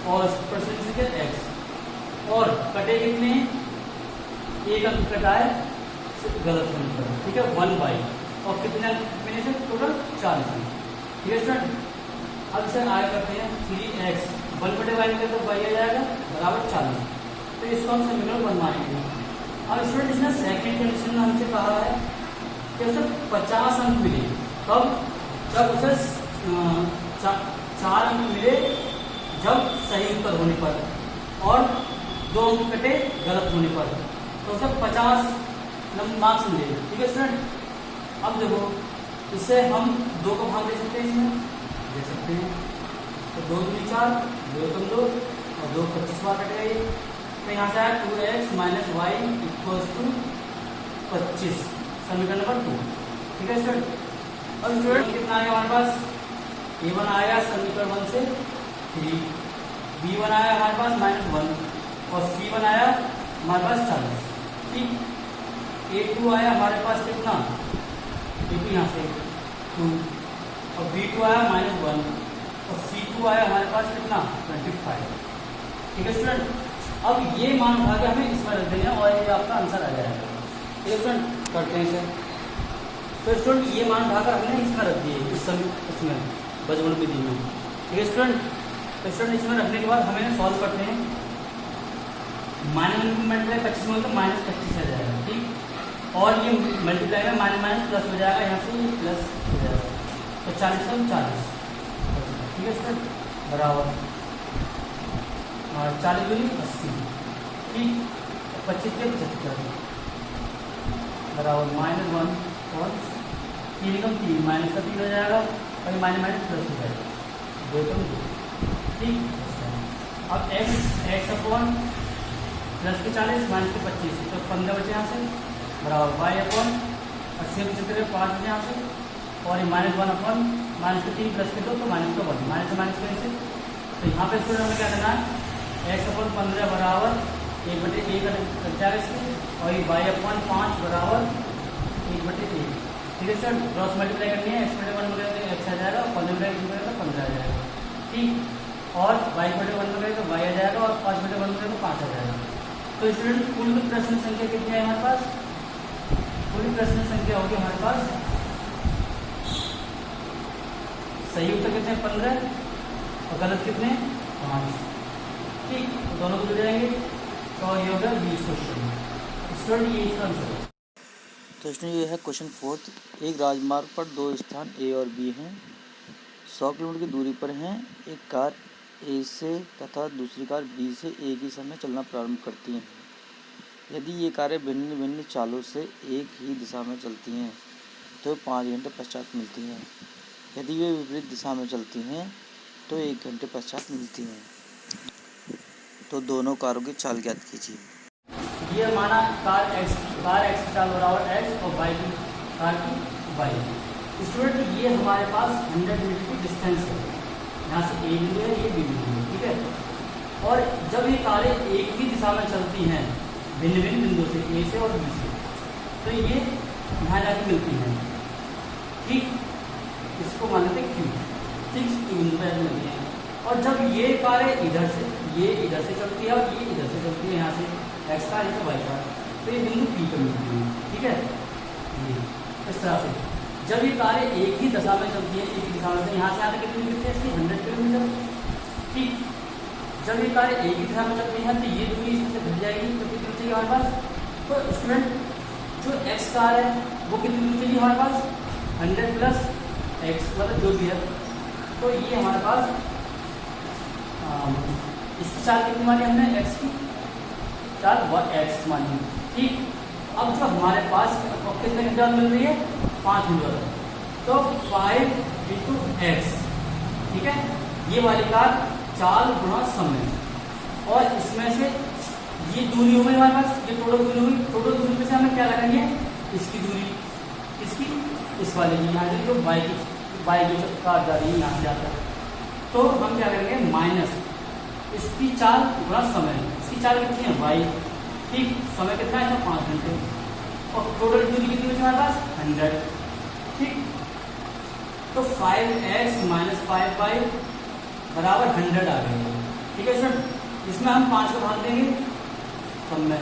और प्रश्न संख्या x और कटे कितने 1 अंक कटा है गलत होने पर, ठीक है 1/, और कितने अंक मिले थे टोटल 4 अंक, ठीक है स्टूडेंट। अब इसे आगे करते हैं 3x 1/y में तो y आ जाएगा बराबर 40, तो इसको हम समीकरण बनवाएंगे। अब स्टूडेंट इसने सेकंड कंडीशन में हमसे कहा है कि उसे 50 अंक मिले, कब? जब उसे 4 अंक मिले जब सही उत्तर होने पर और 2 अंक कटे गलत होने पर, तो उसे 50 मार्क्स मिले, ठीक है स्टूडेंट। अब देखो इससे हम 2 को भाग दे सकते हैं, इसमें दे सकते हैं, तो 2 दूनी 4, 2 कम 2 और 2 25 बार कट गए, तो यहाँ से आया 2x - y = 25, समीकरण नंबर 2, ठीक है स्टूडेंट। अब स्टूडेंट कितना आएगा हमारे पास? a1 आएगा समीकरण 1 से 3, b1 आया हमारे पास -1 और c1 आया हमारे पास 40, ठीक। a2 आया हमारे पास कितना? a2 यहाँ से 2 और b2 आया -1 और c2 आया हमारे पास कितना 25, ठीक है स्टूडेंट। अब ये मान उठा के हमें इसमें रख देना और ये आपका आंसर आ जाएगा, ठीक है स्टूडेंट। करते हैं इसे, तो स्टूडेंट ये मान उठाकर हमने इसमें रख दिए, इसमें बचपन विधि में, ठीक है स्टूडेंट। तो स्टूडेंट इसमें रखने के बाद हमें सॉल्व करते हैं, -25 में तो -25 आ जाएगा, ठीक। और ये मल्टीप्लाई में माइनस प्लस हो जाएगा, यहाँ से ये प्लस हो जाएगा, तो 40 से 40, ठीक है स्टूडेंट, बराबर 40 दूनी 80, ठीक। 25 के 75 बराबर -1 और 3 कम 3 माइनस का 3 हो जाएगा और माइनस प्लस हो जाएगा 2 कम 2, ठीक। अब x अपॉन प्लस के 40 माइनस के 25 तो 15 बचे यहाँ से, बराबर y अपॉन 80 75 5 बचे यहाँ से, और ये -1 अपॉन माइनस के 3 प्लस के 2 तो माइनस का 1, माइनस से माइनस कैंसिल, तो यहाँ पे स्टूडेंट हमें क्या करना है x अपॉन 15 बराबर 1/1 और ये y अपॉन 5 बराबर 1/1, ठीक है सर। क्रॉस मल्टीप्लाई करनी है, x/1 वगैरह तो x आ जाएगा और 15/1 वगैरह तो 15 आ जाएगा, ठीक। और y/1 वगैरह तो y आ जाएगा और 5/1 वगैरह तो 5 आ जाएगा। तो स्टूडेंट कुल प्रश्न संख्या कितनी है हमारे पास? पूरी प्रश्न संख्या होगी हमारे पास, सही उत्तर कितने 15 और गलत कितने 5, ठीक। तो दोनों को जुड़ जाएंगे तो ये होगा 20 क्वेश्चन, स्टूडेंट ये इसका आंसर है। तो स्टूडेंट ये है क्वेश्चन 4। एक राजमार्ग पर 2 स्थान A और B हैं, 100 किलोमीटर की दूरी पर हैं। एक कार A से तथा दूसरी कार B से एक ही समय चलना प्रारंभ करती हैं। यदि ये कारें भिन्न भिन्न चालों से एक ही दिशा में चलती हैं तो 5 घंटे पश्चात मिलती हैं। यदि वे विपरीत दिशा में चलती हैं तो 1 घंटे पश्चात मिलती हैं। तो दोनों कारों की चाल ज्ञात कीजिए। ये माना कार x की चाल बराबर x और y की कार की y। स्टूडेंट ये हमारे पास 100 मीटर की डिस्टेंस है, यहाँ से A बिंदु है, ये B बिंदु है, ठीक है। और जब ये कारें एक ही दिशा में चलती हैं भिन्न भिन्न बिंदु से A से और B से, तो ये यहाँ जाके मिलती हैं, ठीक। इसको मान लेते Q, ठीक, बिंदु पर मिलती हैं। और जब ये कारें इधर से चलती है और ये इधर से चलती है, यहाँ से x कार या y कार, तो ये बिंदु P पर मिलती है, ठीक है। ये इस तरह से जब ये कारें एक ही दिशा में चलती है, एक ही दिशा में, यहाँ से आगे कितनी मिलती है इसकी 100 किलोमीटर, ठीक। जब ये कारें एक ही दिशा में चलती हैं तो ये दूरी इसमें से घट जाएगी, तो कितनी दूरी चाहिए हमारे पास? तो स्टूडेंट जो x कार है वो कितनी दूरी चाहिए हमारे पास? 100 प्लस एक्स मतलब जो भी है, तो ये हमारे पास इसकी चाल कितनी मानी हमने, एक्स की चाल वह एक्स मानी, ठीक। अब जो हमारे पास कितने घंटे बाद मिल रही है, 5 मिनट बाद, तो 5 इंटू एक्स, ठीक है, ये वाली कार चाल गुणा समय, और इसमें से ये दूरी हो गई हमारे पास, ये टोटल दूरी हुई, टोटल दूरी में से हमें क्या लगाएंगे, इसकी दूरी, इसकी इस वाले की, यहाँ से जो बाई जो कार जा रही है यहाँ से जाकर, तो हम क्या करेंगे माइनस इसकी चाल गुणा समय, इसकी चाल कितनी है वाई, ठीक, समय कितना है 5 घंटे, और टोटल दूरी कितनी बची हमारे पास 100, ठीक। तो 5x माइनस 5y बराबर 100 आ गई, ठीक है सर। इसमें हम 5 को भाग देंगे सब में,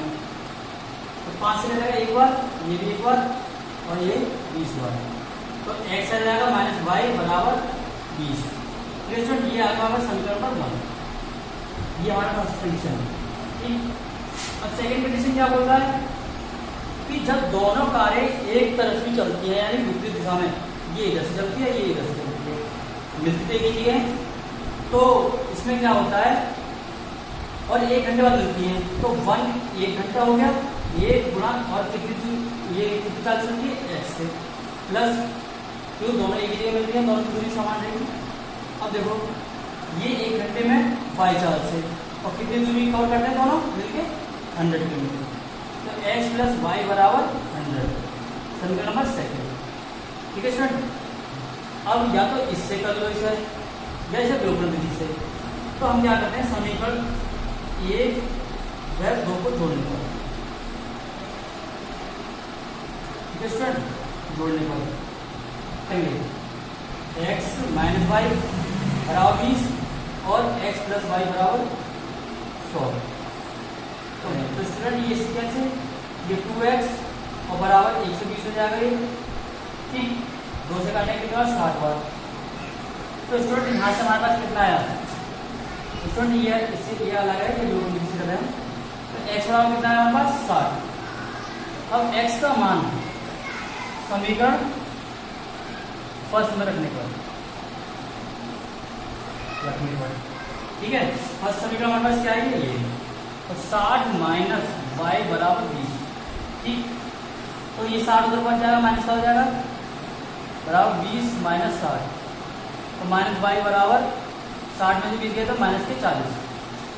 तो 5 से लगेगा एक बार, ये भी एक बार, और ये 20 बार, तो x आ जाएगा माइनस वाई बराबर 20, ठीक है सर। ये आ गया हमारा समीकरण नंबर 1, ये हमारा फर्स्ट कंडीशन, ठीक। अब सेकंड कंडीशन क्या बोल रहा है कि जब दोनों कारें एक तरफ ही चलती है, यानी विपरीत दिशा में, ये इधर से चलती है, ये इधर से चलती है, मिलती एक ही है, तो इसमें क्या होता है, और 1 घंटे बाद मिलती है, तो 1 घंटा हो गया, ये गुणा और कितनी ये कितनी चाल चलती है एक्स से, प्लस क्यों दोनों एक ही जगह मिलती है, दोनों की दूरी समान रहेगी। अब देखो ये 1 घंटे में वाई चाल से, और कितनी दूरी कवर करते हैं दोनों मिलके 100 किलोमीटर, तो एक्स प्लस वाई बराबर 100, समीकरण नंबर 2, ठीक है स्टूडेंट। अब या तो इससे कर लो इसे, या इसे विलोपन विधि से, तो हम क्या करते हैं समीकरण 1 व 2 को जोड़ने पर, ठीक है स्टूडेंट, जोड़ने पर एक्स माइनस वाई बराबर 20 और एक्स प्लस वाई बराबर 100, तो स्टूडेंट ये सीक्वेंस है, ये 2x और बराबर 120 हो जाएगा ये, ठीक, 2 से काटने के बाद 60 बार, तो स्टूडेंट यहाँ से हमारे पास कितना आया, स्टूडेंट ये इससे ये अलग है कि जो विधि से कर रहे हैं, तो x बराबर कितना है हमारे पास 60। अब x का मान समीकरण फर्स्ट में रखने पर, ठीक है, फर्स्ट समीकरण हमारे पास क्या है ये, तो 60 माइनस वाई बराबर 20, ठीक, तो ये 60 उधर पहुंच जाएगा, माइनस का हो जाएगा बराबर 20 माइनस 60, तो माइनस वाई बराबर 60 में से 20 गए तो माइनस के 40,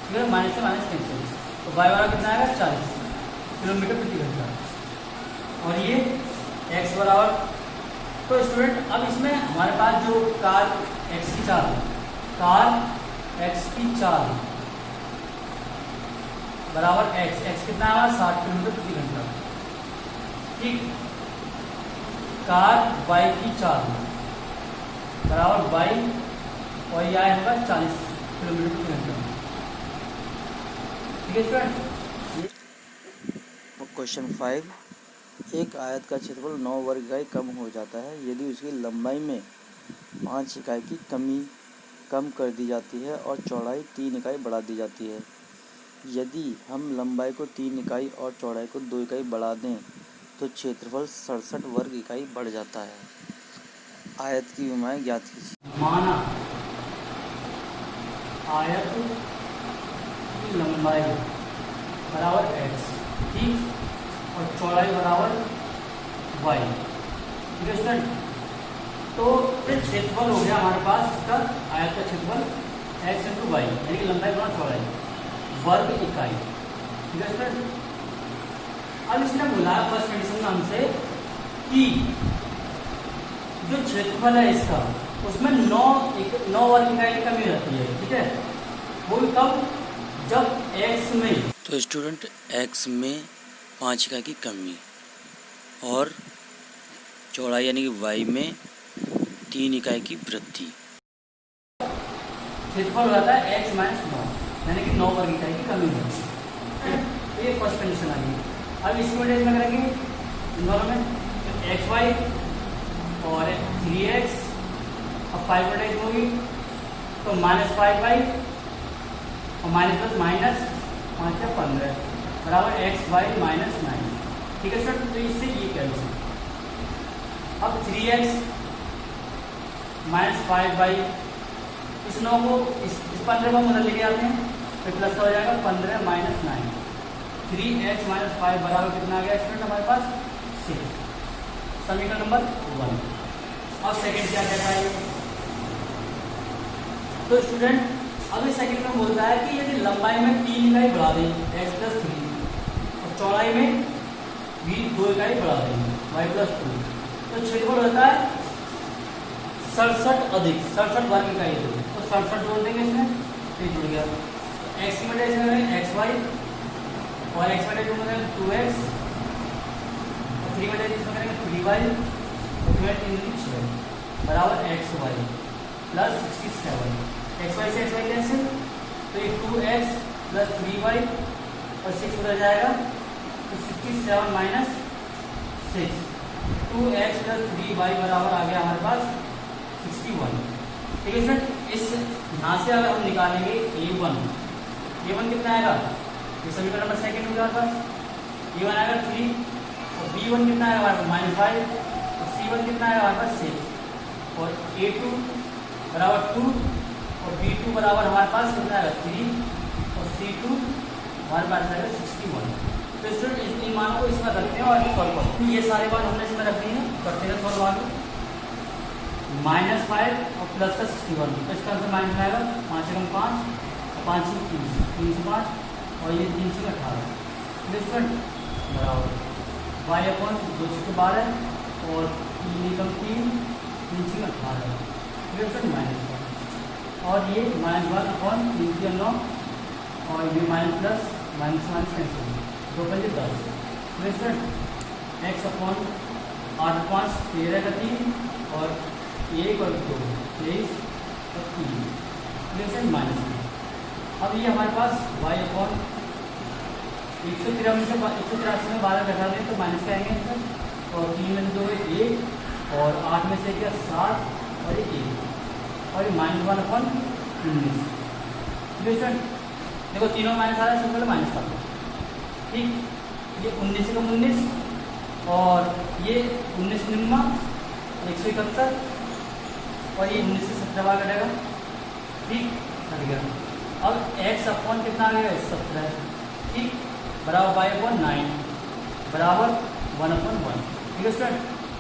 ठीक है, माइनस से माइनस कैंसिल, तो वाई बराबर कितना आएगा 40 किलोमीटर प्रति घंटा, और ये एक्स बराबर, तो स्टूडेंट अब इसमें हमारे पास जो कार एक्स की चाल, कार एक्स की चाल बराबर एक्स कितना है 60 किलोमीटर प्रति घंटा, ठीक, कार वाई की चाल बराबर वाई, और यह आएगा 40 किलोमीटर प्रति घंटा, ठीक है स्टूडेंट। क्वेश्चन 5, एक आयत का क्षेत्रफल 9 वर्ग इकाई कम हो जाता है यदि उसकी लंबाई में 5 इकाई की कम कर दी जाती है और चौड़ाई 3 इकाई बढ़ा दी जाती है। यदि हम लंबाई को 3 इकाई और चौड़ाई को 2 इकाई बढ़ा दें तो क्षेत्रफल 67 वर्ग इकाई बढ़ जाता है। आयत की विमाएं ज्ञात कीजिए। माना आयत की लंबाई बराबर x, ठीक, और चौड़ाई बराबर y, ठीक है स्टूडेंट। तो फिर क्षेत्रफल हो गया हमारे पास इसका आयत का क्षेत्रफल x इंटू वाई, यानी कि लंबाई गुणा चौड़ाई वर्ग इकाई, ठीक है स्टूडेंट। अब इसने बोला फर्स्ट कंडीशन में हमसे कि जो क्षेत्रफल है इसका उसमें 9 वर्ग इकाई की कमी रहती है, ठीक है, वो कब, जब x में, तो स्टूडेंट x में 5 इकाई की कमी और चौड़ाई यानी कि y में 3 इकाई की वृद्धि, क्षेत्रफल हो जाता है x माइनस 9, यानी कि 9 वर्ग इकाई की कमी होती है। तो ये फर्स्ट कंडीशन आ गई। अब इसकी वजह में करेंगे इन दोनों में एक्स वाई और 3x और 5 वोल्टेज होगी, तो -5y और माइनस प्लस माइनस 5 या 15 बराबर एक्स वाई माइनस 9, ठीक है सर। तो इससे ये कैंसिल। अब 3x -5 इस 9 को इस 15 को हम उधर लेके आते हैं, फिर प्लस का हो जाएगा 15 - 9। 3x - 5 बराबर कितना आ गया स्टूडेंट हमारे पास 6। समीकरण नंबर 1। अब सेकंड क्या कहता है, तो स्टूडेंट अब इस सेकंड में बोलता है कि यदि लंबाई में 3 इकाई बढ़ा दें x + 3 और चौड़ाई में भी 2 इकाई बढ़ा दें y + 2, तो क्षेत्रफल होता है 67 अधिक 67 वर्ग इकाई होगी। तो 67 जोड़ देंगे इसमें, तो जुड़ गया। x की वजह से xy और x वजह से 2x और 3 वजह से इसमें करेंगे 3y और 3 6 बराबर xy + 67। xy से xy कैंसिल, तो ये 2x + 3y और 6 उधर जाएगा, तो 67 - 6 2x + 3y बराबर आ गया हमारे पास 61। ठीक है सर, इस यहाँ से अगर हम निकालेंगे a1 कितना आएगा, ये समीकरण नंबर सेकंड हो गया हमारे पास। a1 आएगा 3 और b1 कितना आएगा हमारे पास -5 और c1 कितना आएगा हमारे पास 6 और a2 बराबर 2 और b2 बराबर हमारे पास कितना आएगा 3 और c2 हमारे पास आएगा 61। तो स्टूडेंट इन मानों को इसमें रखते हैं और सॉल्व करते हैं। ये सारे मान हमने इसमें रखनी है, करते हैं सॉल्व आगे। -5 और प्लस का 61, तो इसका आंसर माइनस आएगा 5 × 5 और 5 × 30 3 से 5 और ये 3 से 18 स्टूडेंट बराबर y/2 से 12 और 3 × 3 3 से 18 माइनस और ये -1/3 9 और ये minus plus minus cancel 2 × 10 student x/8 5 13 का 3 और 1 और 2 23 और 3 माइनस। अब ये हमारे पास y/183 में 12 घटा दें तो माइनस का आएंगे सर, और 3 में से 2 1 और 8 में से क्या 7 और 1 और ये -1/19। देखो तीनों माइनस आ रहा है, सबसे पहले माइनस का ठीक। ये 19 से कम 19 और ये 19 निम्मा 171 और ये 19 से 17 बार कटेगा ठीक कट गया। अब x/, कितना आ गया 17 ठीक बराबर y/9 बराबर 1/1। ठीक है स्टूडेंट,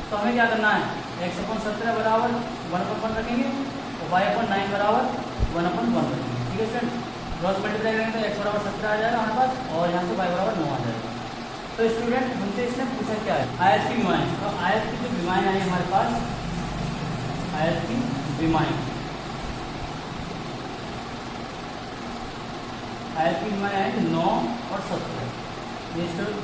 तो हमें क्या करना है x/17 बराबर 1/1 रखेंगे और y/9 बराबर 1/1 रखेंगे। ठीक है स्टूडेंट, क्रॉस मल्टीप्लाई करेंगे तो x बराबर 17 आ जाएगा हमारे पास और यहाँ से y बराबर 9 आ जाएगा। तो स्टूडेंट हमसे इसने पूछा क्या है आयत की विमाएं, तो आयत की जो विमाएं आई हमारे पास, आयत की विमाएं आई 9 और 17 ये स्टूडेंट